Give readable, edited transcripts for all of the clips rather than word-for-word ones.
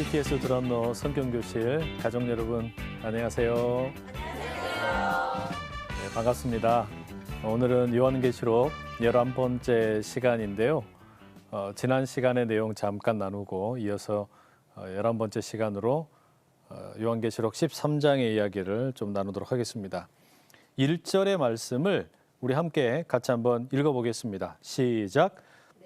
CTS 드럼너 성경교실 가족 여러분 안녕하세요. 네, 반갑습니다. 오늘은 요한계시록 11번째 시간인데요. 지난 시간의 내용 잠깐 나누고 이어서 11번째 시간으로 요한계시록 13장의 이야기를 좀 나누도록 하겠습니다. 1절의 말씀을 우리 함께 같이 한번 읽어보겠습니다. 시작.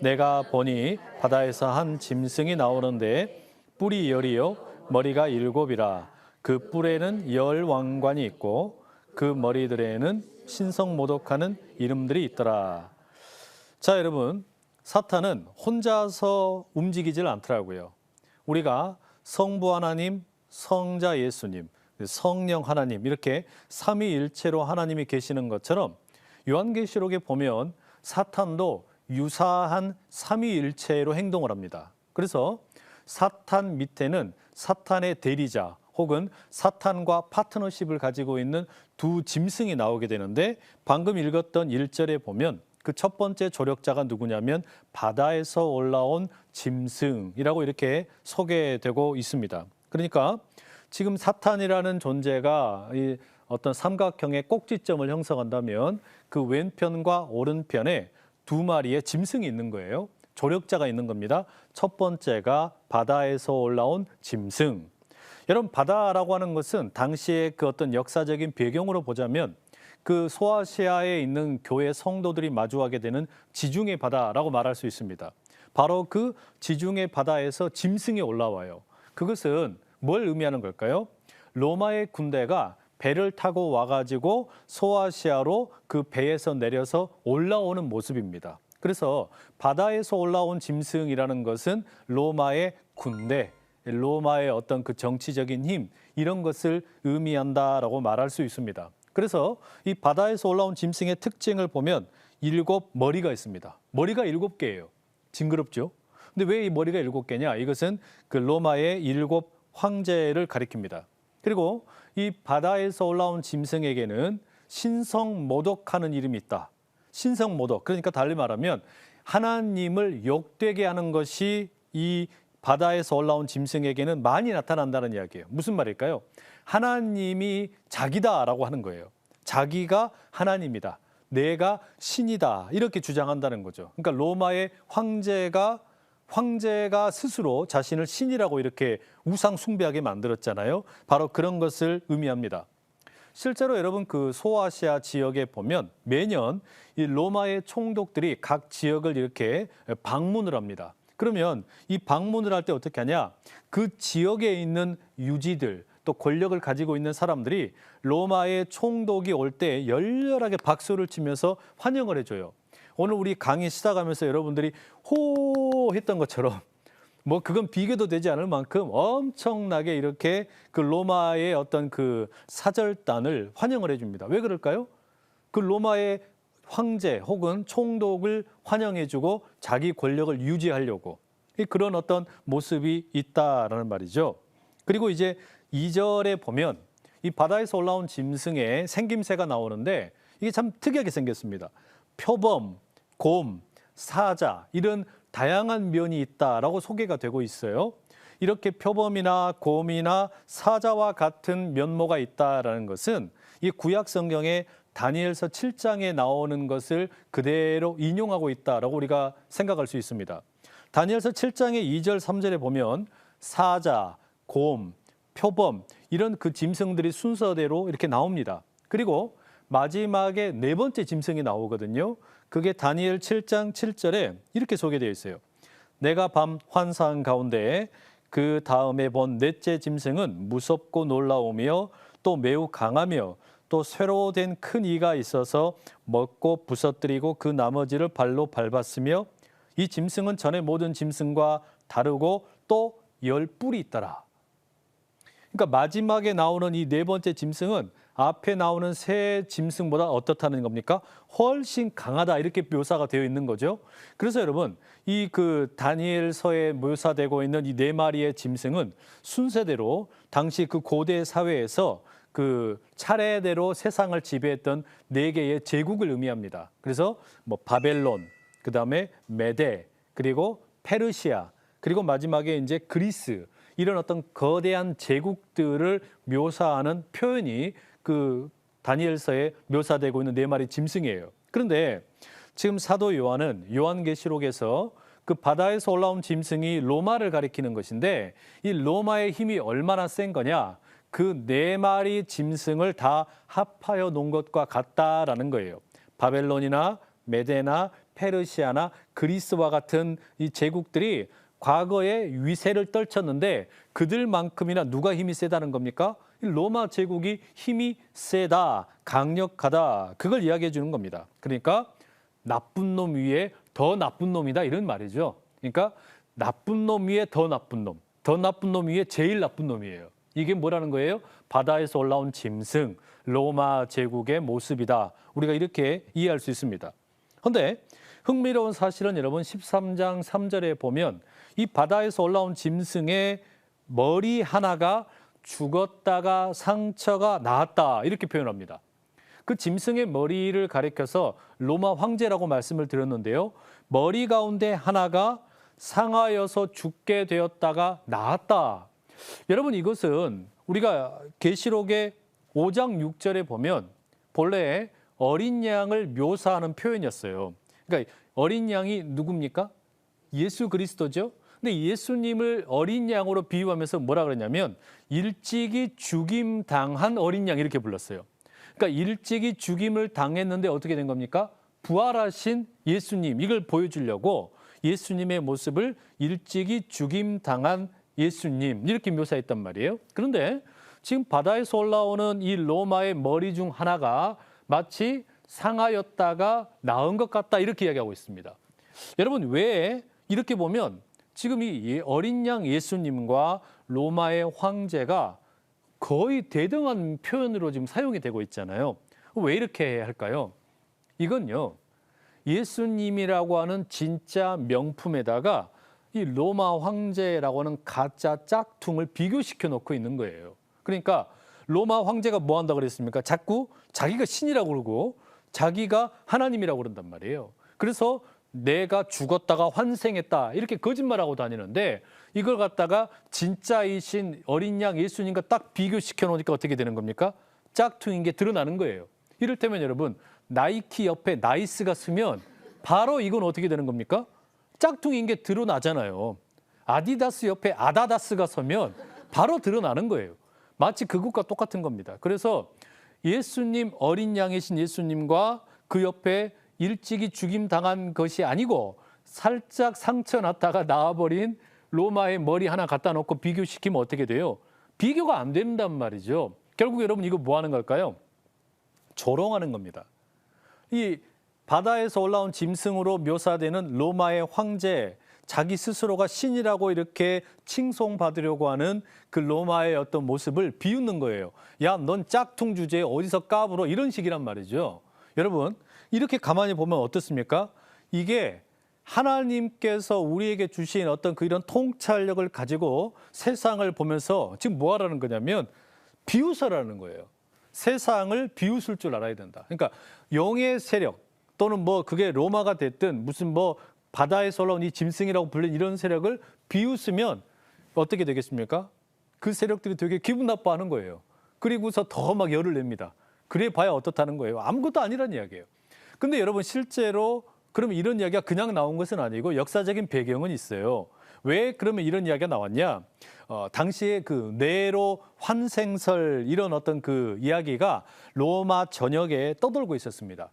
내가 보니 바다에서 한 짐승이 나오는데 뿔이 10이요 머리가 7이라. 그 뿔에는 10 왕관이 있고 그 머리들에는 신성모독하는 이름들이 있더라. 자, 여러분, 사탄은 혼자서 움직이질 않더라고요. 우리가 성부 하나님, 성자 예수님, 성령 하나님 이렇게 삼위일체로 하나님이 계시는 것처럼 요한계시록에 보면 사탄도 유사한 삼위일체로 행동을 합니다. 그래서 사탄 밑에는 사탄의 대리자 혹은 사탄과 파트너십을 가지고 있는 두 짐승이 나오게 되는데, 방금 읽었던 1절에 보면 그 첫 번째 조력자가 누구냐면 바다에서 올라온 짐승이라고 이렇게 소개되고 있습니다. 그러니까 지금 사탄이라는 존재가 이 어떤 삼각형의 꼭지점을 형성한다면 그 왼편과 오른편에 두 마리의 짐승이 있는 거예요. 조력자가 있는 겁니다. 첫 번째가 바다에서 올라온 짐승. 여러분, 바다라고 하는 것은 당시의 그 어떤 역사적인 배경으로 보자면 그 소아시아에 있는 교회 성도들이 마주하게 되는 지중해 바다라고 말할 수 있습니다. 바로 그 지중해 바다에서 짐승이 올라와요. 그것은 뭘 의미하는 걸까요? 로마의 군대가 배를 타고 와가지고 소아시아로 그 배에서 내려서 올라오는 모습입니다. 그래서 바다에서 올라온 짐승이라는 것은 로마의 군대, 로마의 어떤 그 정치적인 힘, 이런 것을 의미한다라고 말할 수 있습니다. 그래서 이 바다에서 올라온 짐승의 특징을 보면 7머리가 있습니다. 머리가 7개예요. 징그럽죠? 근데 왜 이 머리가 7개냐? 이것은 그 로마의 7 황제를 가리킵니다. 그리고 이 바다에서 올라온 짐승에게는 신성모독하는 이름이 있다. 신성모독, 그러니까 달리 말하면 하나님을 욕되게 하는 것이 이 바다에서 올라온 짐승에게는 많이 나타난다는 이야기예요. 무슨 말일까요? 하나님이 자기다라고 하는 거예요. 자기가 하나님이다, 내가 신이다, 이렇게 주장한다는 거죠. 그러니까 로마의 황제가 스스로 자신을 신이라고 이렇게 우상 숭배하게 만들었잖아요. 바로 그런 것을 의미합니다. 실제로 여러분, 그 소아시아 지역에 보면 매년 이 로마의 총독들이 각 지역을 이렇게 방문을 합니다. 그러면 이 방문을 할 때 어떻게 하냐? 그 지역에 있는 유지들, 또 권력을 가지고 있는 사람들이 로마의 총독이 올 때 열렬하게 박수를 치면서 환영을 해줘요. 오늘 우리 강의 시작하면서 여러분들이 호 했던 것처럼 뭐 그건 비교도 되지 않을 만큼 엄청나게 이렇게 그 로마의 어떤 그 사절단을 환영을 해줍니다. 왜 그럴까요? 그 로마의 황제 혹은 총독을 환영해주고 자기 권력을 유지하려고 그런 어떤 모습이 있다라는 말이죠. 그리고 이제 2절에 보면 이 바다에서 올라온 짐승의 생김새가 나오는데 이게 참 특이하게 생겼습니다. 표범, 곰, 사자, 이런 다양한 면이 있다라고 소개가 되고 있어요. 이렇게 표범이나 곰이나 사자와 같은 면모가 있다라는 것은 이 구약 성경의 다니엘서 7장에 나오는 것을 그대로 인용하고 있다라고 우리가 생각할 수 있습니다. 다니엘서 7장의 2절, 3절에 보면 사자, 곰, 표범, 이런 그 짐승들이 순서대로 이렇게 나옵니다. 그리고 마지막에 네 번째 짐승이 나오거든요. 그게 다니엘 7장 7절에 이렇게 소개되어 있어요. 내가 밤 환상 가운데 그 다음에 본 넷째 짐승은 무섭고 놀라우며 또 매우 강하며 또 쇠로 된 큰 이가 있어서 먹고 부서뜨리고 그 나머지를 발로 밟았으며 이 짐승은 전에 모든 짐승과 다르고 또 10뿔이 있더라. 그러니까 마지막에 나오는 이 네 번째 짐승은 앞에 나오는 세 짐승보다 어떻다는 겁니까? 훨씬 강하다, 이렇게 묘사가 되어 있는 거죠. 그래서 여러분, 이 그 다니엘서에 묘사되고 있는 이 네 마리의 짐승은 순서대로 당시 그 고대 사회에서 그 차례대로 세상을 지배했던 네 개의 제국을 의미합니다. 그래서 뭐 바벨론, 그다음에 메데, 그리고 페르시아, 그리고 마지막에 이제 그리스, 이런 어떤 거대한 제국들을 묘사하는 표현이 그 다니엘서에 묘사되고 있는 네 마리 짐승이에요. 그런데 지금 사도 요한은 요한계시록에서 그 바다에서 올라온 짐승이 로마를 가리키는 것인데 이 로마의 힘이 얼마나 센 거냐? 그 네 마리 짐승을 다 합하여 놓은 것과 같다라는 거예요. 바벨론이나 메데나 페르시아나 그리스와 같은 이 제국들이 과거에 위세를 떨쳤는데 그들만큼이나 누가 힘이 세다는 겁니까? 로마 제국이 힘이 세다, 강력하다, 그걸 이야기해 주는 겁니다. 그러니까 나쁜 놈 위에 더 나쁜 놈이다 이런 말이죠. 그러니까 나쁜 놈 위에 더 나쁜 놈, 더 나쁜 놈 위에 제일 나쁜 놈이에요. 이게 뭐라는 거예요? 바다에서 올라온 짐승, 로마 제국의 모습이다. 우리가 이렇게 이해할 수 있습니다. 그런데 흥미로운 사실은 여러분 13장 3절에 보면 이 바다에서 올라온 짐승의 머리 하나가 죽었다가 상처가 나았다 이렇게 표현합니다. 그 짐승의 머리를 가리켜서 로마 황제라고 말씀을 드렸는데요. 머리 가운데 하나가 상하여서 죽게 되었다가 나았다. 여러분 이것은 우리가 계시록의 5장 6절에 보면 본래 어린 양을 묘사하는 표현이었어요. 그러니까 어린 양이 누굽니까? 예수 그리스도죠. 근데 예수님을 어린 양으로 비유하면서 뭐라 그러냐면 일찍이 죽임 당한 어린 양 이렇게 불렀어요. 그러니까 일찍이 죽임을 당했는데 어떻게 된 겁니까? 부활하신 예수님 이걸 보여주려고 예수님의 모습을 일찍이 죽임 당한 예수님 이렇게 묘사했단 말이에요. 그런데 지금 바다에서 올라오는 이 로마의 머리 중 하나가 마치 상하였다가 나은 것 같다 이렇게 이야기하고 있습니다. 여러분 왜 이렇게 보면 지금 이 어린 양 예수님과 로마의 황제가 거의 대등한 표현으로 지금 사용이 되고 있잖아요. 왜 이렇게 할까요? 이건요. 예수님이라고 하는 진짜 명품에다가 이 로마 황제라고 하는 가짜 짝퉁을 비교시켜 놓고 있는 거예요. 그러니까 로마 황제가 뭐 한다고 그랬습니까? 자꾸 자기가 신이라고 그러고 자기가 하나님이라고 그런단 말이에요. 그래서 내가 죽었다가 환생했다 이렇게 거짓말하고 다니는데 이걸 갖다가 진짜이신 어린 양 예수님과 딱 비교시켜 놓으니까 어떻게 되는 겁니까? 짝퉁인 게 드러나는 거예요. 이를테면 여러분 나이키 옆에 나이스가 쓰면 바로 이건 어떻게 되는 겁니까? 짝퉁인 게 드러나잖아요. 아디다스 옆에 아다다스가 서면 바로 드러나는 거예요. 마치 그것과 똑같은 겁니다. 그래서 예수님 어린 양이신 예수님과 그 옆에 일찍이 죽임 당한 것이 아니고 살짝 상처 났다가 나와버린 로마의 머리 하나 갖다 놓고 비교시키면 어떻게 돼요? 비교가 안 된단 말이죠. 결국 여러분 이거 뭐 하는 걸까요? 조롱하는 겁니다. 이 바다에서 올라온 짐승으로 묘사되는 로마의 황제, 자기 스스로가 신이라고 이렇게 칭송받으려고 하는 그 로마의 어떤 모습을 비웃는 거예요. 야, 넌 짝퉁 주제에 어디서 까불어? 이런 식이란 말이죠. 여러분, 이렇게 가만히 보면 어떻습니까? 이게 하나님께서 우리에게 주신 어떤 그 이런 통찰력을 가지고 세상을 보면서 지금 뭐 하라는 거냐면 비웃으라는 거예요. 세상을 비웃을 줄 알아야 된다. 그러니까 영의 세력 또는 뭐 그게 로마가 됐든 무슨 뭐 바다에서 올라온 이 짐승이라고 불린 이런 세력을 비웃으면 어떻게 되겠습니까? 그 세력들이 되게 기분 나빠하는 거예요. 그리고서 더 막 열을 냅니다. 그래 봐야 어떻다는 거예요. 아무것도 아니란 이야기예요. 근데 여러분 실제로 그러면 이런 이야기가 그냥 나온 것은 아니고 역사적인 배경은 있어요. 왜 그러면 이런 이야기가 나왔냐? 당시에 그 네로 환생설 이런 어떤 그 이야기가 로마 전역에 떠돌고 있었습니다.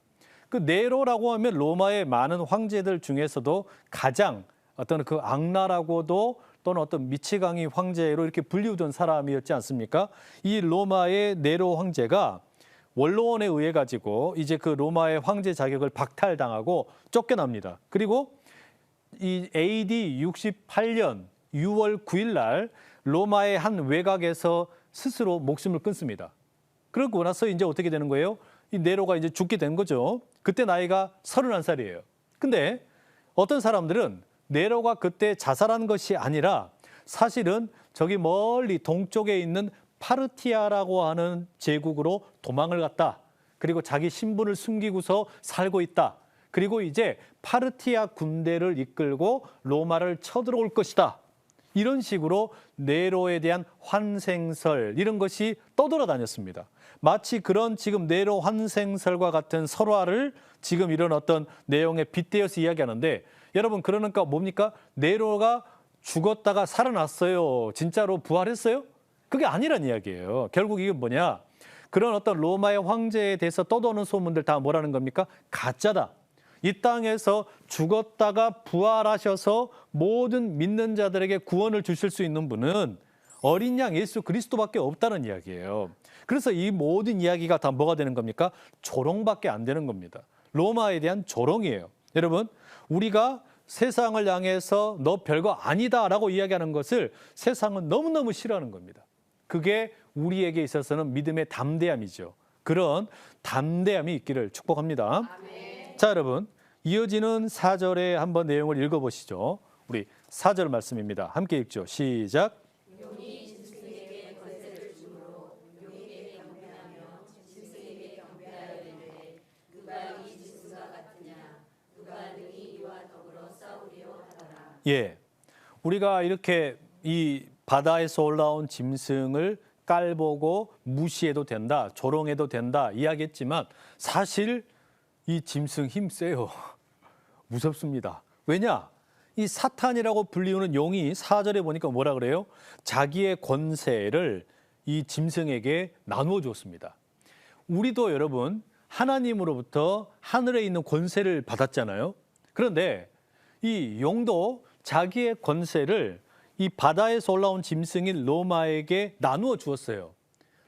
그 네로라고 하면 로마의 많은 황제들 중에서도 가장 어떤 그 악랄하고도 또는 어떤 미치광이 황제로 이렇게 불리우던 사람이었지 않습니까? 이 로마의 네로 황제가 원로원에 의해 가지고 이제 그 로마의 황제 자격을 박탈당하고 쫓겨납니다. 그리고 이 AD 68년 6월 9일 날 로마의 한 외곽에서 스스로 목숨을 끊습니다. 그러고 나서 이제 어떻게 되는 거예요? 이 네로가 이제 죽게 된 거죠. 그때 나이가 31살이에요. 근데 어떤 사람들은 네로가 그때 자살한 것이 아니라 사실은 저기 멀리 동쪽에 있는 파르티아라고 하는 제국으로 도망을 갔다. 그리고 자기 신분을 숨기고서 살고 있다. 그리고 이제 파르티아 군대를 이끌고 로마를 쳐들어올 것이다. 이런 식으로 네로에 대한 환생설 이런 것이 떠돌아다녔습니다. 마치 그런 지금 네로 환생설과 같은 설화를 지금 이런 어떤 내용에 빗대어서 이야기하는데 여러분 그러니까 뭡니까? 네로가 죽었다가 살아났어요. 진짜로 부활했어요? 그게 아니란 이야기예요. 결국 이게 뭐냐? 그런 어떤 로마의 황제에 대해서 떠도는 소문들 다 뭐라는 겁니까? 가짜다. 이 땅에서 죽었다가 부활하셔서 모든 믿는 자들에게 구원을 주실 수 있는 분은 어린 양 예수 그리스도밖에 없다는 이야기예요. 그래서 이 모든 이야기가 다 뭐가 되는 겁니까? 조롱밖에 안 되는 겁니다. 로마에 대한 조롱이에요. 여러분, 우리가 세상을 향해서 너 별거 아니다라고 이야기하는 것을 세상은 너무너무 싫어하는 겁니다. 그게 우리에게 있어서는 믿음의 담대함이죠. 그런 담대함이 있기를 축복합니다. 아멘. 자, 여러분, 이어지는 4절에 한번 내용을 읽어보시죠. 우리 4절 말씀입니다. 함께 읽죠. 시작. 용이 짐승에게 권세를 주므로 용에게 경배하며 짐승에게 경배하여 이르되 누가 이 짐승과 같으냐 누가 능히 이와 더불어 싸우리요 하더라. 예, 우리가 이렇게 이 바다에서 올라온 짐승을 깔보고 무시해도 된다, 조롱해도 된다 이야기했지만 사실 이 짐승 힘 세요. 무섭습니다. 왜냐? 이 사탄이라고 불리우는 용이 4절에 보니까 뭐라 그래요? 자기의 권세를 이 짐승에게 나누어 주었습니다. 우리도 여러분 하나님으로부터 하늘에 있는 권세를 받았잖아요. 그런데 이 용도 자기의 권세를 이 바다에서 올라온 짐승인 로마에게 나누어 주었어요.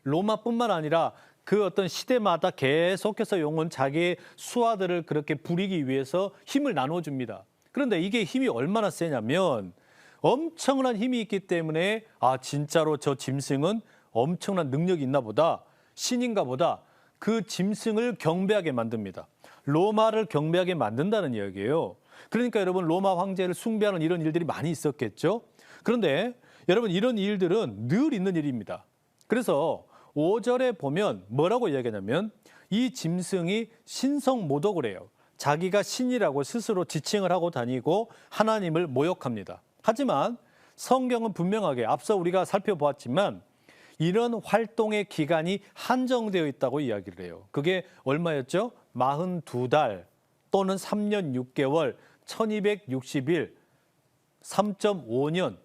로마뿐만 아니라 그 어떤 시대마다 계속해서 용은 자기의 수하들을 그렇게 부리기 위해서 힘을 나누어 줍니다. 그런데 이게 힘이 얼마나 세냐면 엄청난 힘이 있기 때문에 아 진짜로 저 짐승은 엄청난 능력이 있나 보다, 신인가 보다 그 짐승을 경배하게 만듭니다. 로마를 경배하게 만든다는 이야기예요. 그러니까 여러분 로마 황제를 숭배하는 이런 일들이 많이 있었겠죠. 그런데 여러분 이런 일들은 늘 있는 일입니다. 그래서 5절에 보면 뭐라고 이야기하냐면 이 짐승이 신성모독을 해요. 자기가 신이라고 스스로 지칭을 하고 다니고 하나님을 모욕합니다. 하지만 성경은 분명하게 앞서 우리가 살펴보았지만 이런 활동의 기간이 한정되어 있다고 이야기를 해요. 그게 얼마였죠? 42달 또는 3년 6개월, 1260일, 3.5년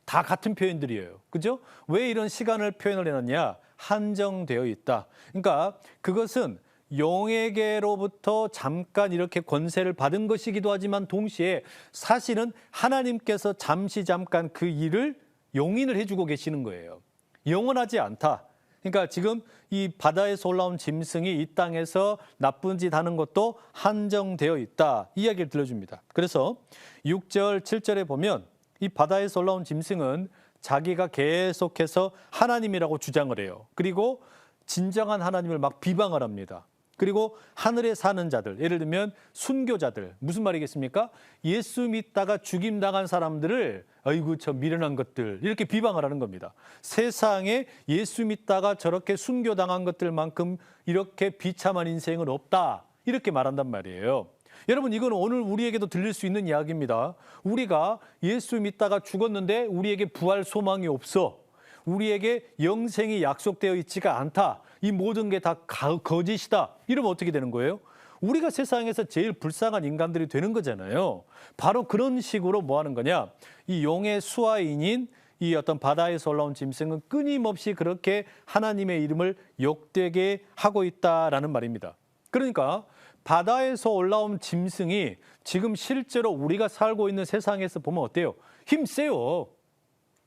다 같은 표현들이에요. 그죠? 왜 이런 시간을 표현을 해놨냐? 한정되어 있다. 그러니까 그것은 용에게로부터 잠깐 이렇게 권세를 받은 것이기도 하지만 동시에 사실은 하나님께서 잠깐 그 일을 용인을 해주고 계시는 거예요. 영원하지 않다. 그러니까 지금 이 바다에서 올라온 짐승이 이 땅에서 나쁜 짓 하는 것도 한정되어 있다. 이 이야기를 들려줍니다. 그래서 6절, 7절에 보면 이 바다에서 올라온 짐승은 자기가 계속해서 하나님이라고 주장을 해요. 그리고 진정한 하나님을 막 비방을 합니다. 그리고 하늘에 사는 자들, 예를 들면 순교자들, 무슨 말이겠습니까? 예수 믿다가 죽임당한 사람들을 아이고 저 미련한 것들 이렇게 비방을 하는 겁니다. 세상에 예수 믿다가 저렇게 순교당한 것들만큼 이렇게 비참한 인생은 없다 이렇게 말한단 말이에요. 여러분 이건 오늘 우리에게도 들릴 수 있는 이야기입니다. 우리가 예수 믿다가 죽었는데 우리에게 부활 소망이 없어. 우리에게 영생이 약속되어 있지가 않다. 이 모든 게 다 거짓이다. 이러면 어떻게 되는 거예요? 우리가 세상에서 제일 불쌍한 인간들이 되는 거잖아요. 바로 그런 식으로 뭐 하는 거냐? 이 용의 수하인인 이 어떤 바다에서 올라온 짐승은 끊임없이 그렇게 하나님의 이름을 욕되게 하고 있다라는 말입니다. 그러니까 바다에서 올라온 짐승이 지금 실제로 우리가 살고 있는 세상에서 보면 어때요? 힘 세요.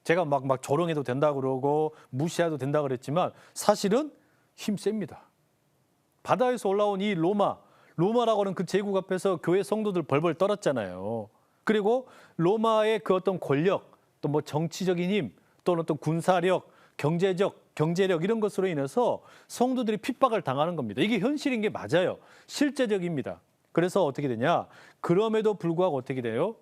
제가 막 조롱해도 된다고 그러고 무시해도 된다고 그랬지만 사실은 힘 셉니다. 바다에서 올라온 이 로마라고 하는 그 제국 앞에서 교회 성도들 벌벌 떨었잖아요. 그리고 로마의 그 어떤 권력, 또 뭐 정치적인 힘, 또는 어떤 군사력, 경제력 이런 것으로 인해서 성도들이 핍박을 당하는 겁니다. 이게 현실인 게 맞아요. 실제적입니다. 그래서 어떻게 되냐? 그럼에도 불구하고 어떻게 돼요?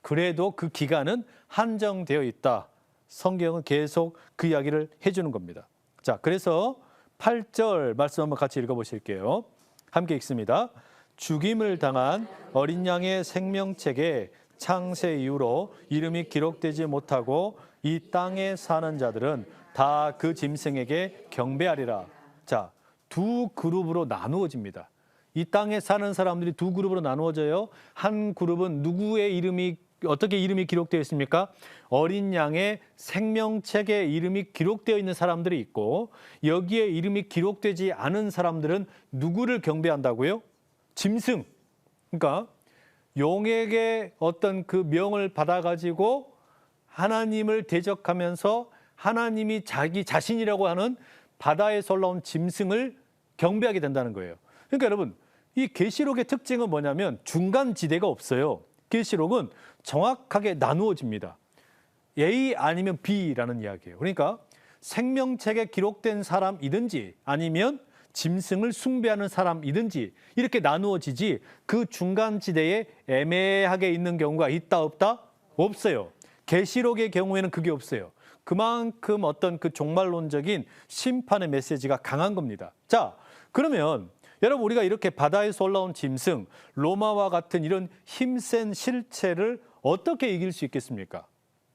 그래도 그 기간은 한정되어 있다. 성경은 계속 그 이야기를 해주는 겁니다. 자, 그래서 8절 말씀 한번 같이 읽어보실게요. 함께 읽습니다. 죽임을 당한 어린 양의 생명책에 창세 이후로 이름이 기록되지 못하고 이 땅에 사는 자들은 다 그 짐승에게 경배하리라. 자, 두 그룹으로 나누어집니다. 이 땅에 사는 사람들이 두 그룹으로 나누어져요. 한 그룹은 누구의 이름이 어떻게 이름이 기록되어 있습니까? 어린 양의 생명책에 이름이 기록되어 있는 사람들이 있고 여기에 이름이 기록되지 않은 사람들은 누구를 경배한다고요? 짐승. 그러니까 용에게 어떤 그 명을 받아가지고 하나님을 대적하면서 하나님이 자기 자신이라고 하는 바다에서 올라온 짐승을 경배하게 된다는 거예요. 그러니까 여러분, 이 계시록의 특징은 뭐냐면 중간 지대가 없어요. 계시록은 정확하게 나누어집니다. A 아니면 B라는 이야기예요. 그러니까 생명책에 기록된 사람이든지 아니면 짐승을 숭배하는 사람이든지 이렇게 나누어지지 그 중간 지대에 애매하게 있는 경우가 있다 없다? 없어요. 계시록의 경우에는 그게 없어요. 그만큼 어떤 그 종말론적인 심판의 메시지가 강한 겁니다. 자, 그러면 여러분 우리가 이렇게 바다에서 올라온 짐승, 로마와 같은 이런 힘센 실체를 어떻게 이길 수 있겠습니까?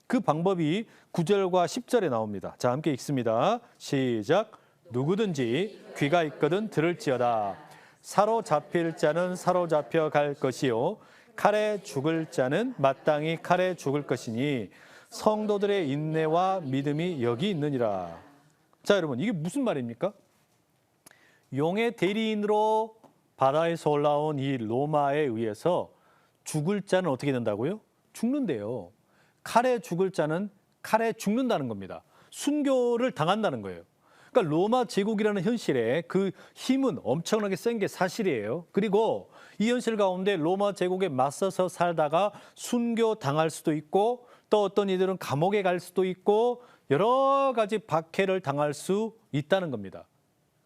그 방법이 9절과 10절에 나옵니다. 자, 함께 읽습니다. 시작. 누구든지 귀가 있거든 들을지어다. 사로잡힐 자는 사로잡혀 갈 것이요 칼에 죽을 자는 마땅히 칼에 죽을 것이니 성도들의 인내와 믿음이 여기 있느니라. 자, 여러분 이게 무슨 말입니까? 용의 대리인으로 바다에서 올라온 이 로마에 의해서 죽을 자는 어떻게 된다고요? 죽는데요. 칼에 죽을 자는 칼에 죽는다는 겁니다. 순교를 당한다는 거예요. 그러니까 로마 제국이라는 현실에 그 힘은 엄청나게 센 게 사실이에요. 그리고 이 현실 가운데 로마 제국에 맞서서 살다가 순교 당할 수도 있고 또 어떤 이들은 감옥에 갈 수도 있고 여러 가지 박해를 당할 수 있다는 겁니다.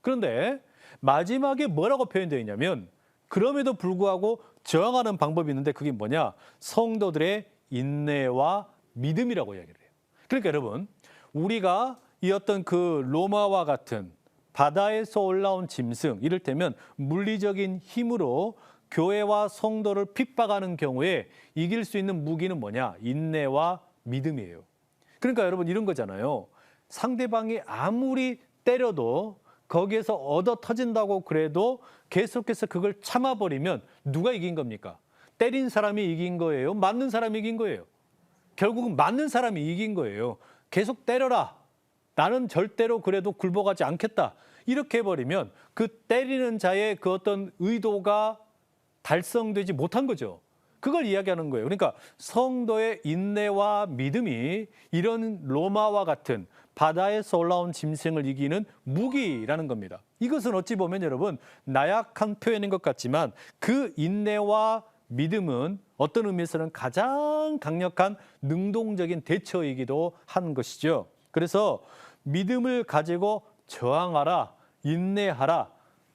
그런데 마지막에 뭐라고 표현되어 있냐면 그럼에도 불구하고 저항하는 방법이 있는데 그게 뭐냐? 성도들의 인내와 믿음이라고 이야기를 해요. 그러니까 여러분 우리가 이 어떤 그 로마와 같은 바다에서 올라온 짐승, 이를테면 물리적인 힘으로 교회와 성도를 핍박하는 경우에 이길 수 있는 무기는 뭐냐? 인내와 믿음이에요. 그러니까 여러분 이런 거잖아요. 상대방이 아무리 때려도 거기에서 얻어 터진다고 그래도 계속해서 그걸 참아버리면 누가 이긴 겁니까? 때린 사람이 이긴 거예요? 맞는 사람이 이긴 거예요? 결국은 맞는 사람이 이긴 거예요. 계속 때려라. 나는 절대로 그래도 굴복하지 않겠다. 이렇게 해버리면 그 때리는 자의 그 어떤 의도가 달성되지 못한 거죠. 그걸 이야기하는 거예요. 그러니까 성도의 인내와 믿음이 이런 로마와 같은 바다에서 올라온 짐승을 이기는 무기라는 겁니다. 이것은 어찌 보면 여러분 나약한 표현인 것 같지만 그 인내와 믿음은 어떤 의미에서는 가장 강력한 능동적인 대처이기도 한 것이죠. 그래서 믿음을 가지고 저항하라, 인내하라.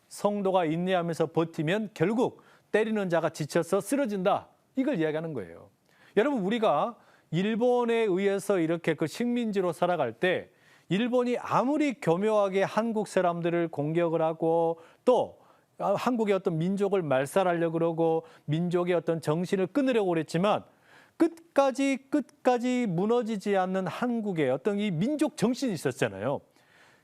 성도가 인내하면서 버티면 결국 때리는 자가 지쳐서 쓰러진다. 이걸 이야기하는 거예요. 여러분 우리가 일본에 의해서 이렇게 그 식민지로 살아갈 때 일본이 아무리 교묘하게 한국 사람들을 공격을 하고 또 한국의 어떤 민족을 말살하려고 그러고 민족의 어떤 정신을 끊으려고 그랬지만 끝까지 무너지지 않는 한국의 어떤 이 민족 정신이 있었잖아요.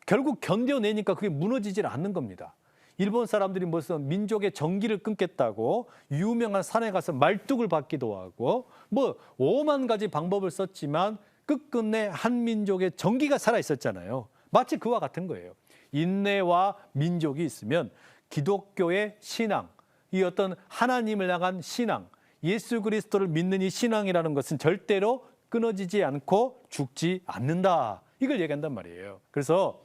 결국 견뎌내니까 그게 무너지질 않는 겁니다. 일본 사람들이 무슨 민족의 정기를 끊겠다고 유명한 산에 가서 말뚝을 받기도 하고 뭐 오만 가지 방법을 썼지만 끝끝내 한 민족의 정기가 살아 있었잖아요. 마치 그와 같은 거예요. 인내와 민족이 있으면 기독교의 신앙, 이 어떤 하나님을 향한 신앙, 예수 그리스도를 믿는 이 신앙이라는 것은 절대로 끊어지지 않고 죽지 않는다. 이걸 얘기한단 말이에요. 그래서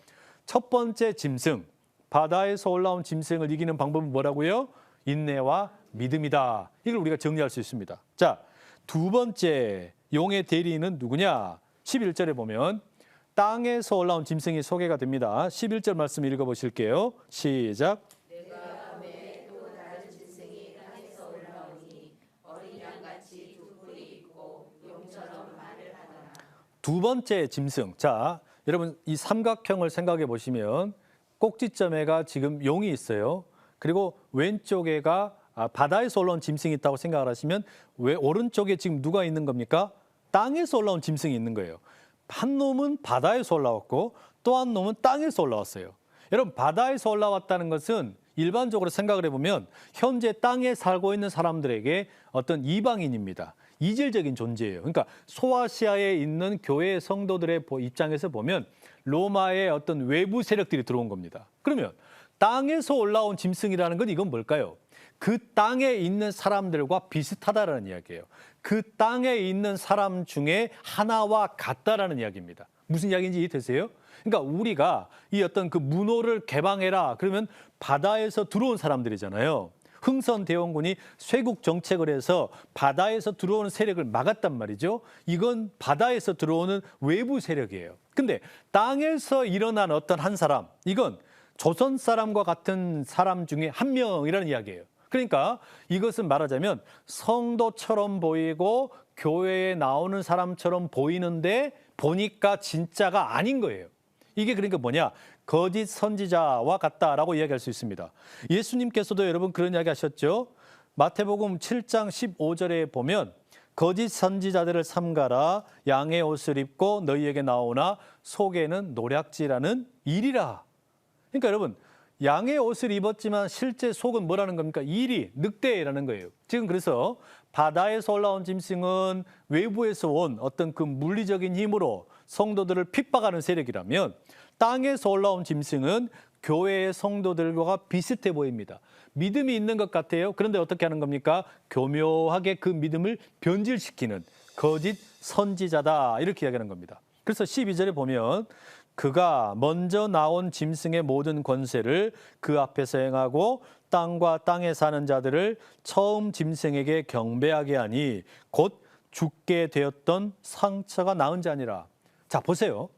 첫 번째 짐승, 바다에서 올라온 짐승을 이기는 방법은 뭐라고요? 인내와 믿음이다. 이걸 우리가 정리할 수 있습니다. 자, 두 번째 용의 대리인은 누구냐? 11절에 보면 땅에서 올라온 짐승이 소개가 됩니다. 11절 말씀 읽어보실게요. 시작. 두 번째 짐승. 자, 여러분 이 삼각형을 생각해 보시면 꼭지점에가 지금 용이 있어요. 그리고 왼쪽에가 바다에서 올라온 짐승이 있다고 생각을 하시면 왜 오른쪽에 지금 누가 있는 겁니까? 땅에서 올라온 짐승이 있는 거예요. 한 놈은 바다에서 올라왔고 또 한 놈은 땅에서 올라왔어요. 여러분, 바다에서 올라왔다는 것은 일반적으로 생각을 해보면 현재 땅에 살고 있는 사람들에게 어떤 이방인입니다. 이질적인 존재예요. 그러니까 소아시아에 있는 교회 성도들의 입장에서 보면 로마의 어떤 외부 세력들이 들어온 겁니다. 그러면 땅에서 올라온 짐승이라는 건 이건 뭘까요? 그 땅에 있는 사람들과 비슷하다라는 이야기예요. 그 땅에 있는 사람 중에 하나와 같다라는 이야기입니다. 무슨 이야기인지 이해되세요? 그러니까 우리가 이 어떤 그 문호를 개방해라 그러면 바다에서 들어온 사람들이잖아요. 흥선대원군이 쇄국 정책을 해서 바다에서 들어오는 세력을 막았단 말이죠. 이건 바다에서 들어오는 외부 세력이에요. 근데 땅에서 일어난 어떤 한 사람, 이건 조선 사람과 같은 사람 중에 한 명이라는 이야기예요. 그러니까 이것은 말하자면 성도처럼 보이고 교회에 나오는 사람처럼 보이는데 보니까 진짜가 아닌 거예요. 이게 그러니까 뭐냐? 거짓 선지자와 같다라고 이야기할 수 있습니다. 예수님께서도 여러분 그런 이야기 하셨죠. 마태복음 7장 15절에 보면 거짓 선지자들을 삼가라. 양의 옷을 입고 너희에게 나오나 속에는 노략질하는 일이라. 그러니까 여러분, 양의 옷을 입었지만 실제 속은 뭐라는 겁니까? 일이, 늑대라는 거예요. 지금 그래서 바다에서 올라온 짐승은 외부에서 온 어떤 그 물리적인 힘으로 성도들을 핍박하는 세력이라면 땅에서 올라온 짐승은 교회의 성도들과 비슷해 보입니다. 믿음이 있는 것 같아요. 그런데 어떻게 하는 겁니까? 교묘하게 그 믿음을 변질시키는 거짓 선지자다. 이렇게 이야기하는 겁니다. 그래서 12절에 보면 그가 먼저 나온 짐승의 모든 권세를 그 앞에서 행하고 땅과 땅에 사는 자들을 처음 짐승에게 경배하게 하니 곧 죽게 되었던 상처가 나은 자니라. 자, 보세요.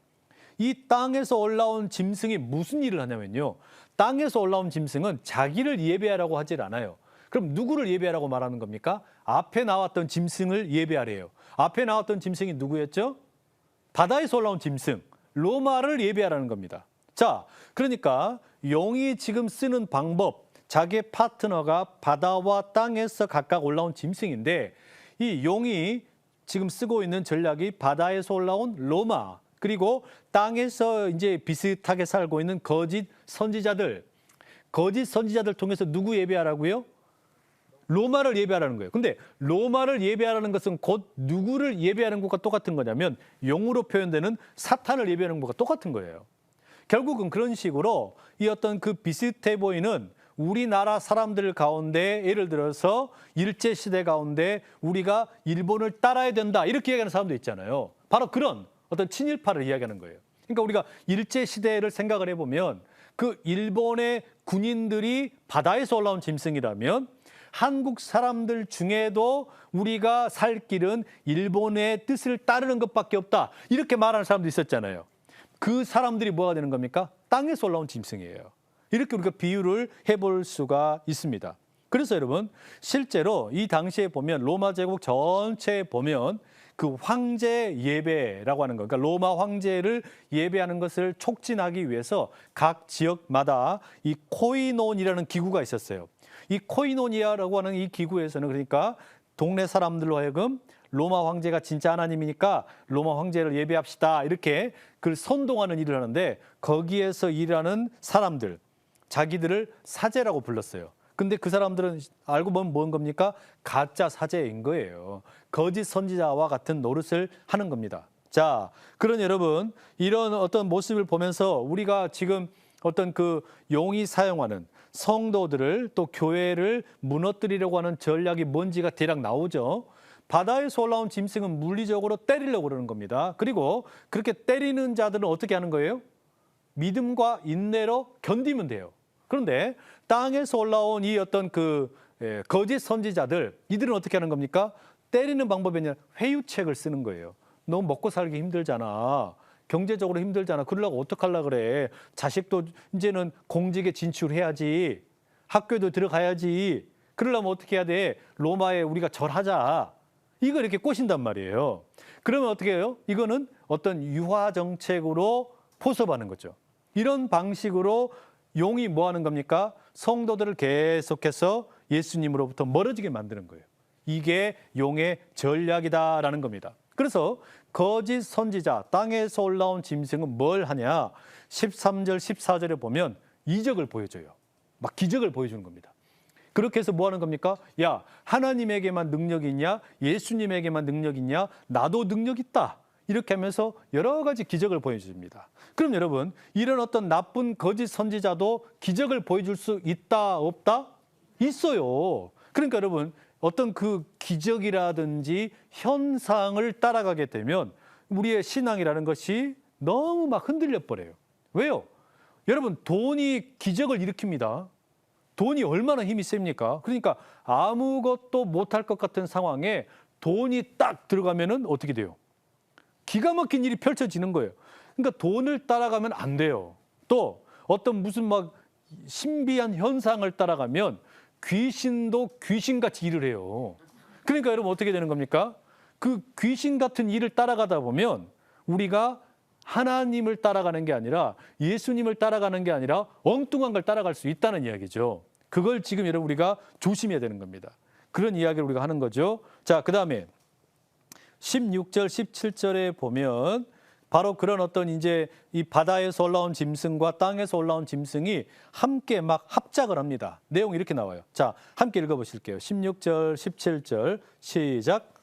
이 땅에서 올라온 짐승이 무슨 일을 하냐면요. 땅에서 올라온 짐승은 자기를 예배하라고 하질 않아요. 그럼 누구를 예배하라고 말하는 겁니까? 앞에 나왔던 짐승을 예배하래요. 앞에 나왔던 짐승이 누구였죠? 바다에서 올라온 짐승. 로마를 예배하라는 겁니다. 자, 그러니까 용이 지금 쓰는 방법, 자기의 파트너가 바다와 땅에서 각각 올라온 짐승인데 이 용이 지금 쓰고 있는 전략이 바다에서 올라온 로마, 그리고 땅에서 이제 비슷하게 살고 있는 거짓 선지자들 통해서 누구 예배하라고요? 로마를 예배하라는 거예요. 근데 로마를 예배하라는 것은 곧 누구를 예배하는 것과 똑같은 거냐면 용으로 표현되는 사탄을 예배하는 것과 똑같은 거예요. 결국은 그런 식으로 이 어떤 그 비슷해 보이는 우리나라 사람들 가운데 예를 들어서 일제시대 가운데 우리가 일본을 따라야 된다 이렇게 얘기하는 사람도 있잖아요. 바로 그런 어떤 친일파를 이야기하는 거예요. 그러니까 우리가 일제시대를 생각을 해보면 그 일본의 군인들이 바다에서 올라온 짐승이라면 한국 사람들 중에도 우리가 살 길은 일본의 뜻을 따르는 것밖에 없다. 이렇게 말하는 사람도 있었잖아요. 그 사람들이 뭐가 되는 겁니까? 땅에서 올라온 짐승이에요. 이렇게 우리가 비유를 해볼 수가 있습니다. 그래서 여러분, 실제로 이 당시에 보면 로마 제국 전체에 보면 그 황제 예배라고 하는 거, 그러니까 로마 황제를 예배하는 것을 촉진하기 위해서 각 지역마다 이 코이논이라는 기구가 있었어요. 이 코이노니아라고 하는 이 기구에서는 그러니까 동네 사람들로 하여금 로마 황제가 진짜 하나님이니까 로마 황제를 예배합시다 이렇게 그걸 선동하는 일을 하는데 거기에서 일하는 사람들, 자기들을 사제라고 불렀어요. 근데 그 사람들은 알고 보면 뭔 겁니까? 가짜 사제인 거예요. 거짓 선지자와 같은 노릇을 하는 겁니다. 자, 그런 여러분, 이런 어떤 모습을 보면서 우리가 지금 어떤 그 용이 사용하는 성도들을 또 교회를 무너뜨리려고 하는 전략이 뭔지가 대략 나오죠. 바다에서 올라온 짐승은 물리적으로 때리려고 그러는 겁니다. 그리고 그렇게 때리는 자들은 어떻게 하는 거예요? 믿음과 인내로 견디면 돼요. 그런데 땅에서 올라온 이 어떤 그 거짓 선지자들, 이들은 어떻게 하는 겁니까? 때리는 방법이 아니라 회유책을 쓰는 거예요. 너 먹고 살기 힘들잖아. 경제적으로 힘들잖아. 그러려고 어떡하려고 그래. 자식도 이제는 공직에 진출해야지. 학교도 들어가야지. 그러려면 어떻게 해야 돼? 로마에 우리가 절하자. 이거 이렇게 꼬신단 말이에요. 그러면 어떻게 해요? 이거는 어떤 유화 정책으로 포섭하는 거죠. 이런 방식으로 용이 뭐 하는 겁니까? 성도들을 계속해서 예수님으로부터 멀어지게 만드는 거예요. 이게 용의 전략이다라는 겁니다. 그래서 거짓 선지자, 땅에서 올라온 짐승은 뭘 하냐? 13절, 14절에 보면 이적을 보여줘요. 막 기적을 보여주는 겁니다. 그렇게 해서 뭐 하는 겁니까? 야, 하나님에게만 능력이 있냐? 예수님에게만 능력이 있냐? 나도 능력 있다. 이렇게 하면서 여러 가지 기적을 보여줍니다. 그럼 여러분, 이런 어떤 나쁜 거짓 선지자도 기적을 보여줄 수 있다, 없다? 있어요. 그러니까 여러분, 어떤 그 기적이라든지 현상을 따라가게 되면 우리의 신앙이라는 것이 너무 막 흔들려 버려요. 왜요? 여러분, 돈이 기적을 일으킵니다. 돈이 얼마나 힘이 셉니까? 그러니까 아무것도 못할 것 같은 상황에 돈이 딱 들어가면은 어떻게 돼요? 기가 막힌 일이 펼쳐지는 거예요. 그러니까 돈을 따라가면 안 돼요. 또 어떤 무슨 막 신비한 현상을 따라가면 귀신도 귀신같이 일을 해요. 그러니까 여러분 어떻게 되는 겁니까? 그 귀신 같은 일을 따라가다 보면 우리가 하나님을 따라가는 게 아니라 예수님을 따라가는 게 아니라 엉뚱한 걸 따라갈 수 있다는 이야기죠. 그걸 지금 여러분 우리가 조심해야 되는 겁니다. 그런 이야기를 우리가 하는 거죠. 자, 그다음에 16절, 17절에 보면 바로 그런 어떤 이제 이 바다에서 올라온 짐승과 땅에서 올라온 짐승이 함께 막 합작을 합니다. 내용이 이렇게 나와요. 자, 함께 읽어보실게요. 16절, 17절 시작.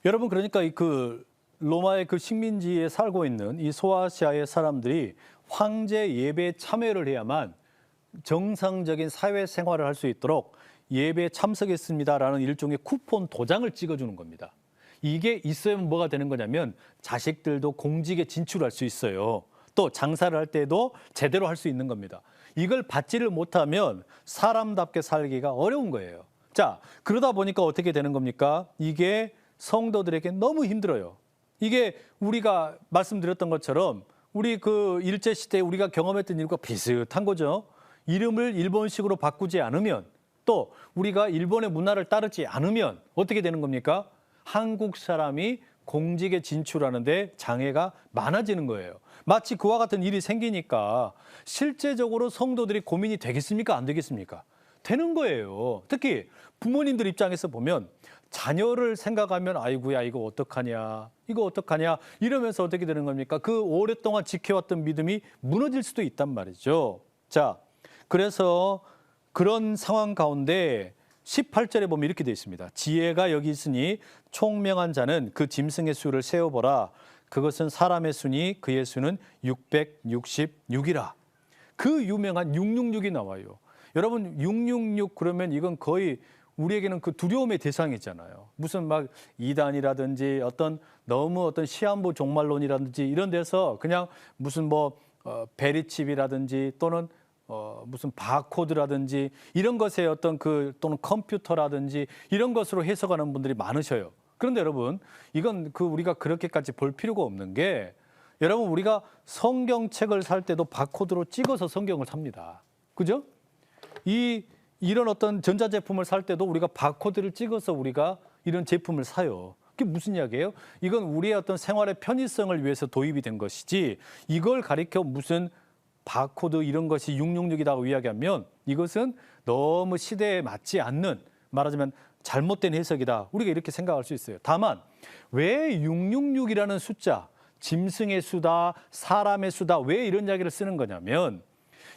여러분 그러니까 그 로마의 그 식민지에 살고 있는 이 소아시아의 사람들이 황제 예배에 참여를 해야만 정상적인 사회생활을 할 수 있도록 예배에 참석했습니다라는 일종의 쿠폰 도장을 찍어주는 겁니다. 이게 있으면 뭐가 되는 거냐면 자식들도 공직에 진출할 수 있어요. 또 장사를 할 때도 제대로 할 수 있는 겁니다. 이걸 받지를 못하면 사람답게 살기가 어려운 거예요. 자, 그러다 보니까 어떻게 되는 겁니까? 이게 성도들에게 너무 힘들어요. 이게 우리가 말씀드렸던 것처럼 우리 그 일제시대에 우리가 경험했던 일과 비슷한 거죠. 이름을 일본식으로 바꾸지 않으면 또 우리가 일본의 문화를 따르지 않으면 어떻게 되는 겁니까? 한국 사람이 공직에 진출하는데 장애가 많아지는 거예요. 마치 그와 같은 일이 생기니까 실제적으로 성도들이 고민이 되겠습니까? 안 되겠습니까? 되는 거예요. 특히 부모님들 입장에서 보면 자녀를 생각하면 아이고야 이거 어떡하냐 이거 어떡하냐 이러면서 어떻게 되는 겁니까? 그 오랫동안 지켜왔던 믿음이 무너질 수도 있단 말이죠. 자, 그래서 그런 상황 가운데 18절에 보면 이렇게 되어 있습니다. 지혜가 여기 있으니 총명한 자는 그 짐승의 수를 세어보라. 그것은 사람의 수니 그의 수는 666이라. 그 유명한 666이 나와요. 여러분 666 그러면 이건 거의 우리에게는 그 두려움의 대상이잖아요. 무슨 막 이단이라든지 어떤 너무 어떤 시한부 종말론이라든지 이런 데서 그냥 무슨 뭐 베리칩이라든지 또는 무슨 바코드라든지 이런 것에 어떤 그 또는 컴퓨터라든지 이런 것으로 해석하는 분들이 많으셔요. 그런데 여러분 이건 그 우리가 그렇게까지 볼 필요가 없는 게 여러분 우리가 성경책을 살 때도 바코드로 찍어서 성경을 삽니다. 그죠? 이런 어떤 전자제품을 살 때도 우리가 바코드를 찍어서 우리가 이런 제품을 사요. 그게 무슨 이야기예요? 이건 우리의 어떤 생활의 편의성을 위해서 도입이 된 것이지 이걸 가리켜 무슨 바코드 이런 것이 666이라고 이야기하면 이것은 너무 시대에 맞지 않는 말하자면 잘못된 해석이다. 우리가 이렇게 생각할 수 있어요. 다만 왜 666이라는 숫자, 짐승의 수다, 사람의 수다 왜 이런 이야기를 쓰는 거냐면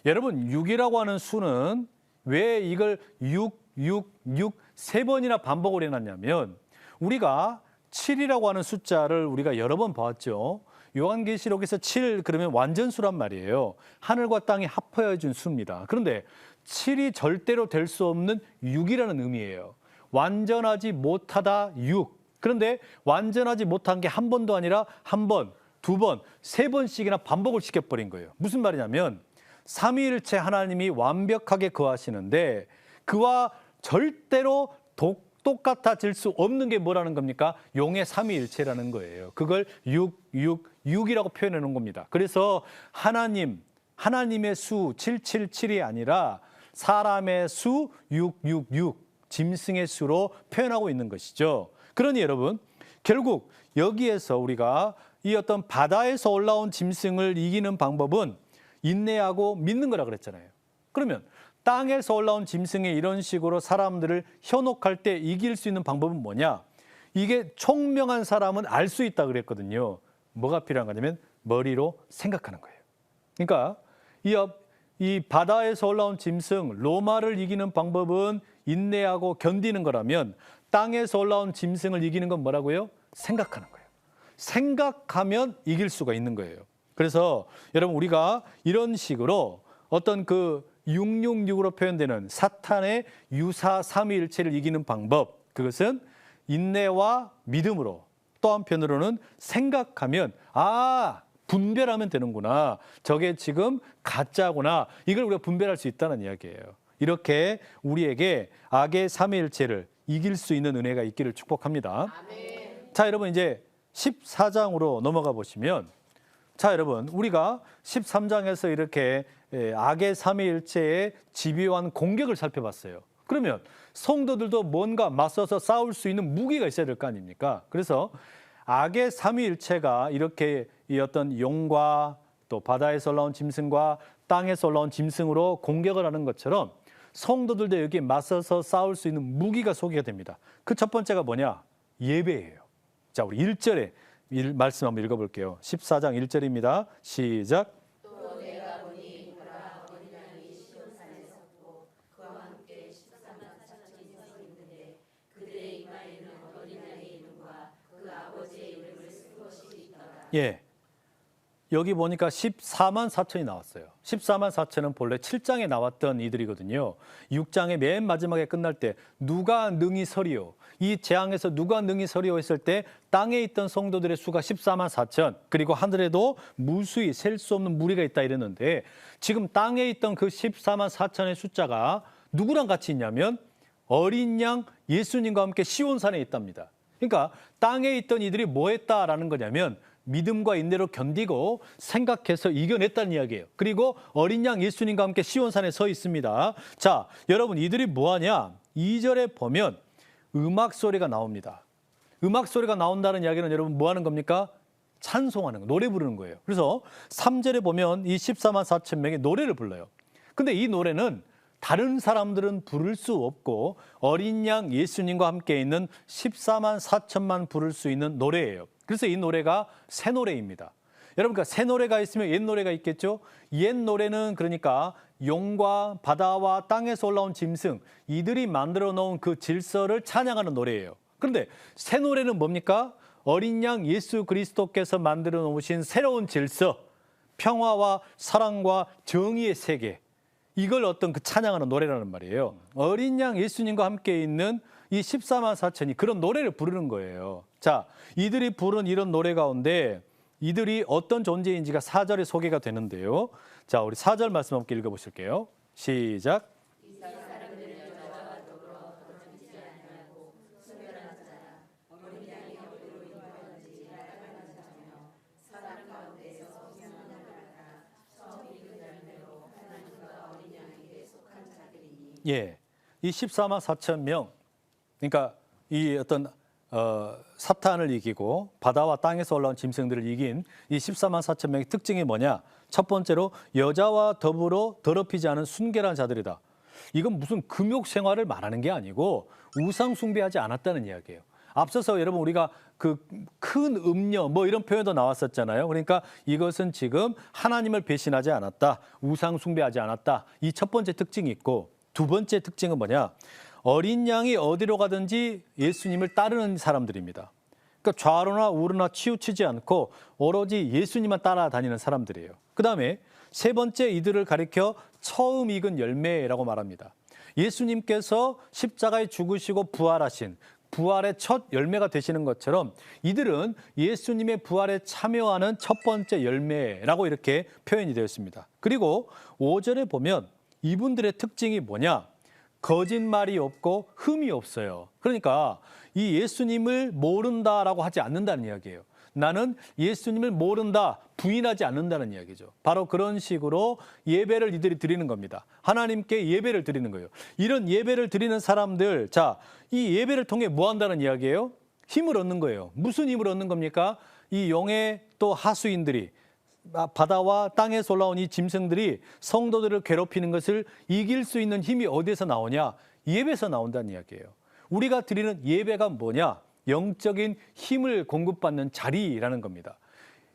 여러분 6이라고 하는 수는 왜 이걸 666 세 번이나 반복을 해놨냐면 우리가 7이라고 하는 숫자를 우리가 여러 번 봐왔죠. 요한계시록에서 7 그러면 완전수란 말이에요. 하늘과 땅이 합하여 준 수입니다. 그런데 7이 절대로 될 수 없는 6이라는 의미예요. 완전하지 못하다 6. 그런데 완전하지 못한 게 한 번도 아니라 한 번, 두 번, 세 번씩이나 반복을 시켜버린 거예요. 무슨 말이냐면 삼위일체 하나님이 완벽하게 거하시는데 그와 절대로 똑같아질 수 없는 게 뭐라는 겁니까? 용의 삼위일체라는 거예요. 그걸 666이라고 표현해 놓은 겁니다. 그래서 하나님 하나님의 수 777이 아니라 사람의 수 666, 짐승의 수로 표현하고 있는 것이죠. 그러니 여러분, 결국 여기에서 우리가 이 어떤 바다에서 올라온 짐승을 이기는 방법은 인내하고 믿는 거라 그랬잖아요. 그러면 땅에서 올라온 짐승이 이런 식으로 사람들을 현혹할 때 이길 수 있는 방법은 뭐냐? 이게 총명한 사람은 알 수 있다 그랬거든요. 뭐가 필요한 거냐면 머리로 생각하는 거예요. 그러니까 이 바다에서 올라온 짐승 로마를 이기는 방법은 인내하고 견디는 거라면 땅에서 올라온 짐승을 이기는 건 뭐라고요? 생각하는 거예요. 생각하면 이길 수가 있는 거예요. 그래서 여러분 우리가 이런 식으로 어떤 그 666으로 표현되는 사탄의 유사 삼위일체를 이기는 방법, 그것은 인내와 믿음으로, 또 한편으로는 생각하면 분별하면 되는구나. 저게 지금 가짜구나. 이걸 우리가 분별할 수 있다는 이야기예요. 이렇게 우리에게 악의 삼위일체를 이길 수 있는 은혜가 있기를 축복합니다. 아멘. 자, 여러분 이제 14장으로 넘어가 보시면, 자, 여러분 우리가 13장에서 이렇게 악의 삼위일체의 집요한 공격을 살펴봤어요. 그러면 성도들도 뭔가 맞서서 싸울 수 있는 무기가 있어야 될 거 아닙니까? 그래서 악의 삼위일체가 이렇게 이 어떤 용과 또 바다에서 올라온 짐승과 땅에서 올라온 짐승으로 공격을 하는 것처럼 성도들도 여기에 맞서서 싸울 수 있는 무기가 소개가 됩니다. 그 첫 번째가 뭐냐? 예배예요. 자, 우리 1절에 말씀 한번 읽어볼게요. 14장 1절입니다. 시작. 또 내가 보니 보라 어린 양이 시온산에 섰고 그와 함께 14만 4천이 서 있는데 그들의 이마에는 어린 양의 이름과 그 아버지의 이름을 쓴 것이 있더라. 예. 여기 보니까 14만 4천이 나왔어요. 14만 4천은 본래 7장에 나왔던 이들이거든요. 6장의 맨 마지막에 끝날 때 누가 능히 서리오, 이 재앙에서 누가 능히 서리오 했을 때 땅에 있던 성도들의 수가 14만 4천, 그리고 하늘에도 무수히 셀 수 없는 무리가 있다 이랬는데, 지금 땅에 있던 그 14만 4천의 숫자가 누구랑 같이 있냐면 어린 양 예수님과 함께 시온산에 있답니다. 그러니까 땅에 있던 이들이 뭐 했다라는 거냐면 믿음과 인내로 견디고 생각해서 이겨냈다는 이야기예요. 그리고 어린 양 예수님과 함께 시온산에 서 있습니다. 자, 여러분 이들이 뭐하냐? 2절에 보면 음악 소리가 나옵니다. 음악 소리가 나온다는 이야기는 여러분 뭐 하는 겁니까? 찬송하는 거, 노래 부르는 거예요. 그래서 3절에 보면 이 14만 4천 명이 노래를 불러요. 근데 이 노래는 다른 사람들은 부를 수 없고 어린 양 예수님과 함께 있는 14만 4천만 부를 수 있는 노래예요. 그래서 이 노래가 새 노래입니다. 여러분, 그러니까 새 노래가 있으면 옛 노래가 있겠죠? 옛 노래는 그러니까 용과 바다와 땅에서 올라온 짐승, 이들이 만들어 놓은 그 질서를 찬양하는 노래예요. 그런데 새 노래는 뭡니까? 어린 양 예수 그리스도께서 만들어 놓으신 새로운 질서, 평화와 사랑과 정의의 세계, 이걸 어떤 그 찬양하는 노래라는 말이에요. 어린 양 예수님과 함께 있는 이 14만 4천이 그런 노래를 부르는 거예요. 자, 이들이 부른 이런 노래 가운데 이들이 어떤 존재인지가 4절에 소개가 되는데요. 자, 우리 4절 말씀 함께 읽어보실게요. 시작. 이 사람들은 여자와 더불어 거짓지 아니하고 순결한 자라 어린 양이 어디로 인도하는지 따라가는 자며 사람 가운데서 성령을 받아 처음 익은 열매로 하나님과 어린 양에게 속한 자들이니. 예, 이 14만 4천 명, 그러니까 이 어떤 사탄을 이기고 바다와 땅에서 올라온 짐승들을 이긴 이 14만 4천 명의 특징이 뭐냐? 첫 번째로 여자와 더불어 더럽히지 않은 순결한 자들이다. 이건 무슨 금욕 생활을 말하는 게 아니고 우상 숭배하지 않았다는 이야기예요. 앞서서 여러분 우리가 그 큰 음녀 뭐 이런 표현도 나왔었잖아요. 그러니까 이것은 지금 하나님을 배신하지 않았다, 우상 숭배하지 않았다. 이 첫 번째 특징이 있고, 두 번째 특징은 뭐냐? 어린 양이 어디로 가든지 예수님을 따르는 사람들입니다. 그러니까 좌로나 우로나 치우치지 않고 오로지 예수님만 따라다니는 사람들이에요. 그 다음에 세 번째, 이들을 가리켜 처음 익은 열매라고 말합니다. 예수님께서 십자가에 죽으시고 부활하신 부활의 첫 열매가 되시는 것처럼 이들은 예수님의 부활에 참여하는 첫 번째 열매라고 이렇게 표현이 되어 있습니다. 그리고 5절에 보면 이분들의 특징이 뭐냐? 거짓말이 없고 흠이 없어요. 그러니까 이 예수님을 모른다라고 하지 않는다는 이야기예요. 나는 예수님을 모른다, 부인하지 않는다는 이야기죠. 바로 그런 식으로 예배를 이들이 드리는 겁니다. 하나님께 예배를 드리는 거예요. 이런 예배를 드리는 사람들, 자, 이 예배를 통해 뭐 한다는 이야기예요? 힘을 얻는 거예요. 무슨 힘을 얻는 겁니까? 이 용의 또 하수인들이, 바다와 땅에서 올라온 이 짐승들이 성도들을 괴롭히는 것을 이길 수 있는 힘이 어디에서 나오냐? 예배에서 나온다는 이야기예요. 우리가 드리는 예배가 뭐냐? 영적인 힘을 공급받는 자리라는 겁니다.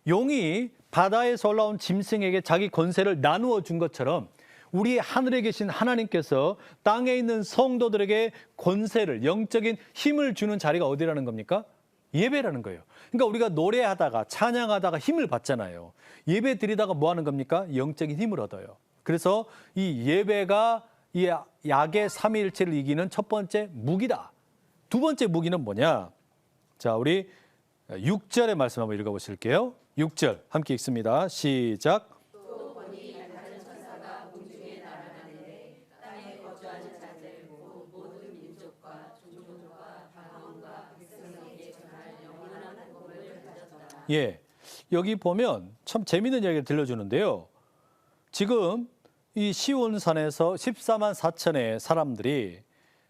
용이 바다에서 올라온 짐승에게 자기 권세를 나누어 준 것처럼 우리 하늘에 계신 하나님께서 땅에 있는 성도들에게 권세를, 영적인 힘을 주는 자리가 어디라는 겁니까? 예배라는 거예요. 그러니까 우리가 노래하다가 찬양하다가 힘을 받잖아요. 예배 드리다가 뭐 하는 겁니까? 영적인 힘을 얻어요. 그래서 이 예배가 이 약의 삼위일체를 이기는 첫 번째 무기다. 두 번째 무기는 뭐냐? 자, 우리 6절의 말씀 한번 읽어보실게요. 6절 함께 읽습니다. 시작. 또 보니 다른 천사가 공중에 날아가는데 땅에 거주하는 자들 모든 민족과 종족과 방언과 백성에게 전할 영원한 복음을 가졌더라. 예, 여기 보면 참 재미있는 이야기를 들려주는데요. 지금 이 시온산에서 14만 4천의 사람들이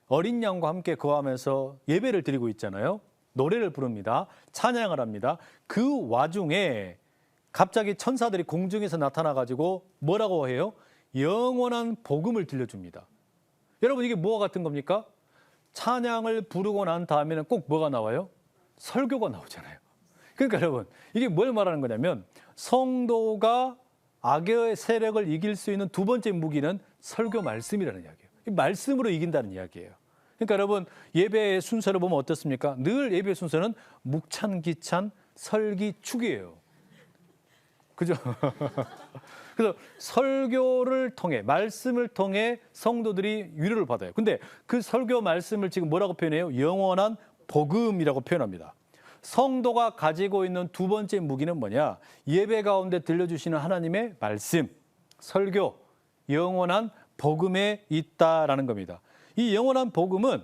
어린 양과 함께 거하면서 예배를 드리고 있잖아요. 노래를 부릅니다. 찬양을 합니다. 그 와중에 갑자기 천사들이 공중에서 나타나가지고 뭐라고 해요? 영원한 복음을 들려줍니다. 여러분, 이게 뭐와 같은 겁니까? 찬양을 부르고 난 다음에는 꼭 뭐가 나와요? 설교가 나오잖아요. 그러니까 여러분, 이게 뭘 말하는 거냐면 성도가 악의 세력을 이길 수 있는 두 번째 무기는 설교 말씀이라는 이야기예요. 이 말씀으로 이긴다는 이야기예요. 그러니까 여러분, 예배의 순서를 보면 어떻습니까? 늘 예배 순서는 묵찬, 기찬, 설기, 축이에요. 그죠? 그래서 설교를 통해, 말씀을 통해 성도들이 위로를 받아요. 근데 그 설교 말씀을 지금 뭐라고 표현해요? 영원한 복음이라고 표현합니다. 성도가 가지고 있는 두 번째 무기는 뭐냐? 예배 가운데 들려주시는 하나님의 말씀, 설교, 영원한 복음에 있다라는 겁니다. 이 영원한 복음은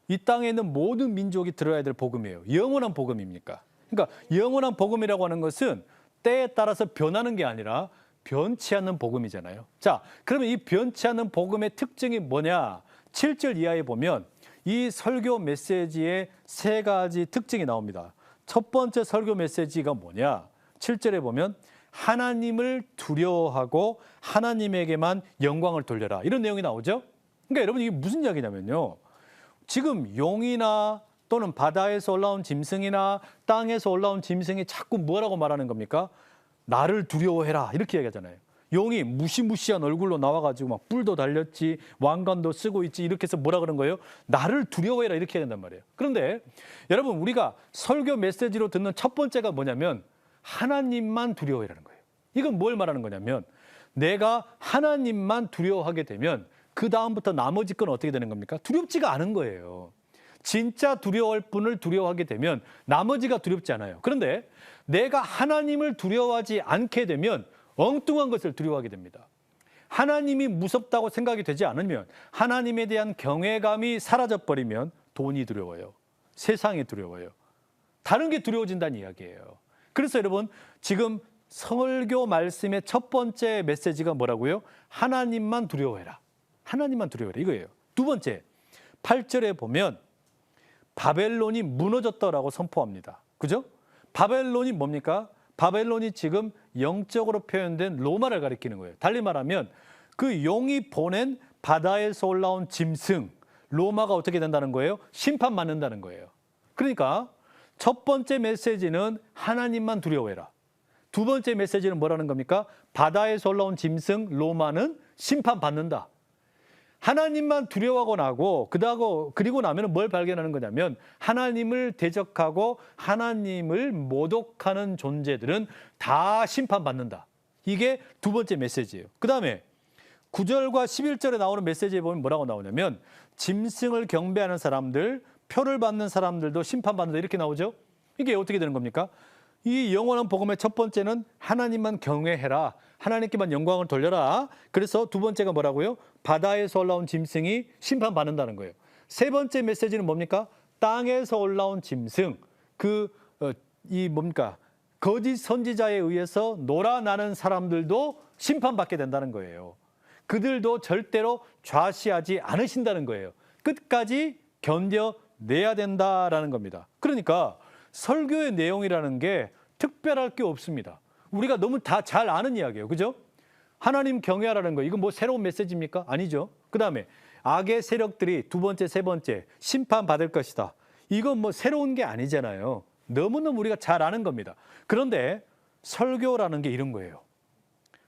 이 땅에 있는 모든 민족이 들어야 될 복음이에요. 영원한 복음입니까? 그러니까 영원한 복음이라고 하는 것은 때에 따라서 변하는 게 아니라 변치 않는 복음이잖아요. 자, 그러면 이 변치 않는 복음의 특징이 뭐냐? 7절 이하에 보면 이 설교 메시지의 세 가지 특징이 나옵니다. 첫 번째 설교 메시지가 뭐냐? 7절에 보면 하나님을 두려워하고 하나님에게만 영광을 돌려라. 이런 내용이 나오죠? 그러니까 여러분, 이게 무슨 이야기냐면요. 지금 용이나 또는 바다에서 올라온 짐승이나 땅에서 올라온 짐승이 자꾸 뭐라고 말하는 겁니까? 나를 두려워해라. 이렇게 얘기하잖아요. 용이 무시무시한 얼굴로 나와가지고 막 뿔도 달렸지, 왕관도 쓰고 있지, 이렇게 해서 뭐라 그런 거예요? 나를 두려워해라. 이렇게 해야 된단 말이에요. 그런데 여러분, 우리가 설교 메시지로 듣는 첫 번째가 뭐냐면 하나님만 두려워해라는 거예요. 이건 뭘 말하는 거냐면 내가 하나님만 두려워하게 되면 그 다음부터 나머지 건 어떻게 되는 겁니까? 두렵지가 않은 거예요. 진짜 두려워할 분을 두려워하게 되면 나머지가 두렵지 않아요. 그런데 내가 하나님을 두려워하지 않게 되면 엉뚱한 것을 두려워하게 됩니다. 하나님이 무섭다고 생각이 되지 않으면, 하나님에 대한 경외감이 사라져버리면 돈이 두려워요. 세상이 두려워요. 다른 게 두려워진다는 이야기예요. 그래서 여러분, 지금 설교 말씀의 첫 번째 메시지가 뭐라고요? 하나님만 두려워해라. 하나님만 두려워해라. 이거예요. 두 번째, 8절에 보면 바벨론이 무너졌다라고 선포합니다. 그죠? 바벨론이 뭡니까? 바벨론이 지금 영적으로 표현된 로마를 가리키는 거예요. 달리 말하면 그 용이 보낸 바다에서 올라온 짐승, 로마가 어떻게 된다는 거예요? 심판받는다는 거예요. 그러니까 첫 번째 메시지는 하나님만 두려워해라. 두 번째 메시지는 뭐라는 겁니까? 바다에서 올라온 짐승, 로마는 심판받는다. 하나님만 두려워하고 나고 그리고 나면 뭘 발견하는 거냐면 하나님을 대적하고 하나님을 모독하는 존재들은 다 심판받는다. 이게 두 번째 메시지예요. 그 다음에 9절과 11절에 나오는 메시지에 보면 뭐라고 나오냐면 짐승을 경배하는 사람들, 표를 받는 사람들도 심판받는다. 이렇게 나오죠. 이게 어떻게 되는 겁니까? 이 영원한 복음의 첫 번째는 하나님만 경외해라. 하나님께만 영광을 돌려라. 그래서 두 번째가 뭐라고요? 바다에서 올라온 짐승이 심판받는다는 거예요. 세 번째 메시지는 뭡니까? 땅에서 올라온 짐승, 뭡니까? 거짓 선지자에 의해서 놀아나는 사람들도 심판받게 된다는 거예요. 그들도 절대로 좌시하지 않으신다는 거예요. 끝까지 견뎌내야 된다라는 겁니다. 그러니까 설교의 내용이라는 게 특별할 게 없습니다. 우리가 너무 다 잘 아는 이야기예요. 그죠? 하나님 경외하라는 거, 이건 뭐 새로운 메시지입니까? 아니죠. 그 다음에 악의 세력들이 두 번째, 세 번째 심판받을 것이다. 이건 뭐 새로운 게 아니잖아요. 너무너무 우리가 잘 아는 겁니다. 그런데 설교라는 게 이런 거예요.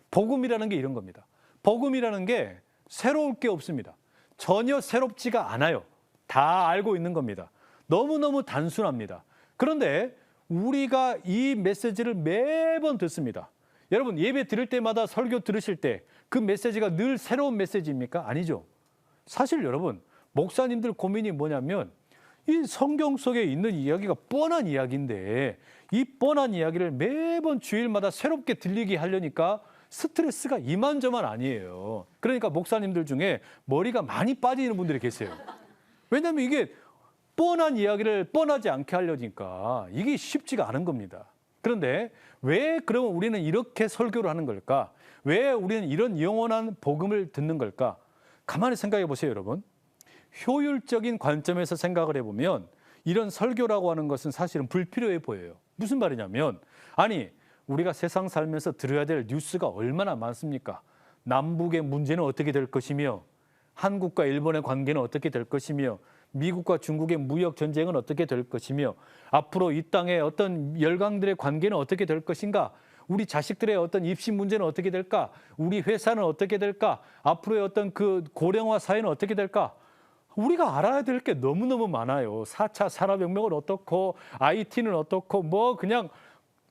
복음이라는 게 이런 겁니다. 복음이라는 게 새로울 게 없습니다. 전혀 새롭지가 않아요. 다 알고 있는 겁니다. 너무너무 단순합니다. 그런데 우리가 이 메시지를 매번 듣습니다. 여러분, 예배 들을 때마다 설교 들으실 때 그 메시지가 늘 새로운 메시지입니까? 아니죠. 사실 여러분, 목사님들 고민이 뭐냐면 이 성경 속에 있는 이야기가 뻔한 이야기인데 이 뻔한 이야기를 매번 주일마다 새롭게 들리게 하려니까 스트레스가 이만저만 아니에요. 그러니까 목사님들 중에 머리가 많이 빠지는 분들이 계세요. 왜냐하면 이게 뻔한 이야기를 뻔하지 않게 하려니까 이게 쉽지가 않은 겁니다. 그런데 왜 그러면 우리는 이렇게 설교를 하는 걸까? 왜 우리는 이런 영원한 복음을 듣는 걸까? 가만히 생각해 보세요, 여러분. 효율적인 관점에서 생각을 해보면 이런 설교라고 하는 것은 사실은 불필요해 보여요. 무슨 말이냐면, 아니, 우리가 세상 살면서 들어야 될 뉴스가 얼마나 많습니까? 남북의 문제는 어떻게 될 것이며, 한국과 일본의 관계는 어떻게 될 것이며, 미국과 중국의 무역 전쟁은 어떻게 될 것이며, 앞으로 이 땅의 어떤 열강들의 관계는 어떻게 될 것인가, 우리 자식들의 어떤 입시 문제는 어떻게 될까, 우리 회사는 어떻게 될까, 앞으로의 어떤 그 고령화 사회는 어떻게 될까. 우리가 알아야 될 게 너무너무 많아요. 4차 산업혁명은 어떻고, IT는 어떻고, 뭐 그냥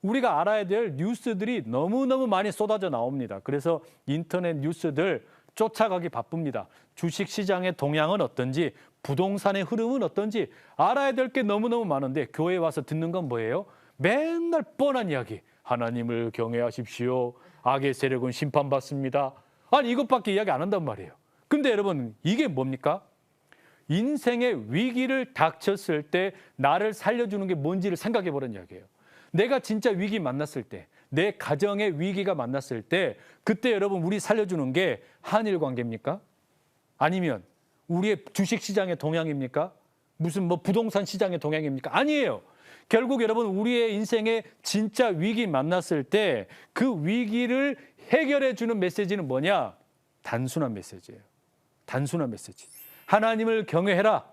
우리가 알아야 될 뉴스들이 너무너무 많이 쏟아져 나옵니다. 그래서 인터넷 뉴스들 쫓아가기 바쁩니다. 주식시장의 동향은 어떤지, 부동산의 흐름은 어떤지 알아야 될 게 너무너무 많은데 교회에 와서 듣는 건 뭐예요? 맨날 뻔한 이야기. 하나님을 경외하십시오. 악의 세력은 심판받습니다. 아니, 이것밖에 이야기 안 한단 말이에요. 근데 여러분, 이게 뭡니까? 인생의 위기를 닥쳤을 때 나를 살려주는 게 뭔지를 생각해 보는 이야기예요. 내가 진짜 위기 만났을 때, 내 가정의 위기가 만났을 때, 그때 여러분 우리 살려주는 게 한일 관계입니까? 아니면 우리의 주식시장의 동향입니까? 무슨 뭐 부동산 시장의 동향입니까? 아니에요. 결국 여러분 우리의 인생에 진짜 위기 만났을 때 그 위기를 해결해 주는 메시지는 뭐냐? 단순한 메시지예요. 단순한 메시지. 하나님을 경외해라.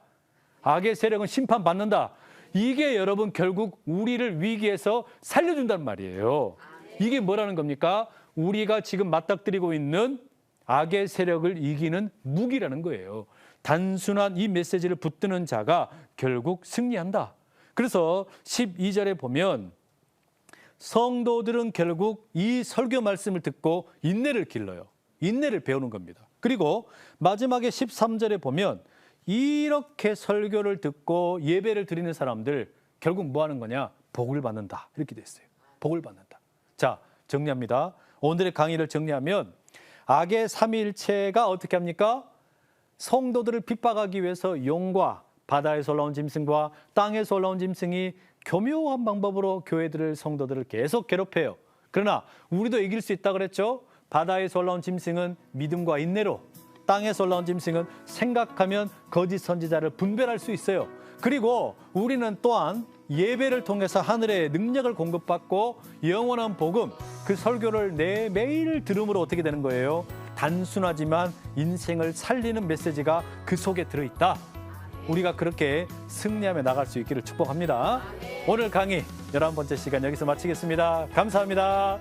악의 세력은 심판받는다. 이게 여러분 결국 우리를 위기에서 살려준단 말이에요. 이게 뭐라는 겁니까? 우리가 지금 맞닥뜨리고 있는 악의 세력을 이기는 무기라는 거예요. 단순한 이 메시지를 붙드는 자가 결국 승리한다. 그래서 12절에 보면 성도들은 결국 이 설교 말씀을 듣고 인내를 길러요. 인내를 배우는 겁니다. 그리고 마지막에 13절에 보면 이렇게 설교를 듣고 예배를 드리는 사람들 결국 뭐 하는 거냐? 복을 받는다. 이렇게 돼 있어요. 복을 받는다. 자, 정리합니다. 오늘의 강의를 정리하면 악의 삼위일체가 어떻게 합니까? 성도들을 핍박하기 위해서 용과 바다에서 올라온 짐승과 땅에서 올라온 짐승이 교묘한 방법으로 교회들을, 성도들을 계속 괴롭혀요. 그러나 우리도 이길 수 있다 그랬죠? 바다에서 올라온 짐승은 믿음과 인내로, 땅에서 올라온 짐승은 생각하면 거짓 선지자를 분별할 수 있어요. 그리고 우리는 또한 예배를 통해서 하늘의 능력을 공급받고 영원한 복음, 그 설교를 매일 들음으로 어떻게 되는 거예요? 단순하지만 인생을 살리는 메시지가 그 속에 들어있다. 우리가 그렇게 승리하며 나갈 수 있기를 축복합니다. 오늘 강의 11번째 시간 여기서 마치겠습니다. 감사합니다.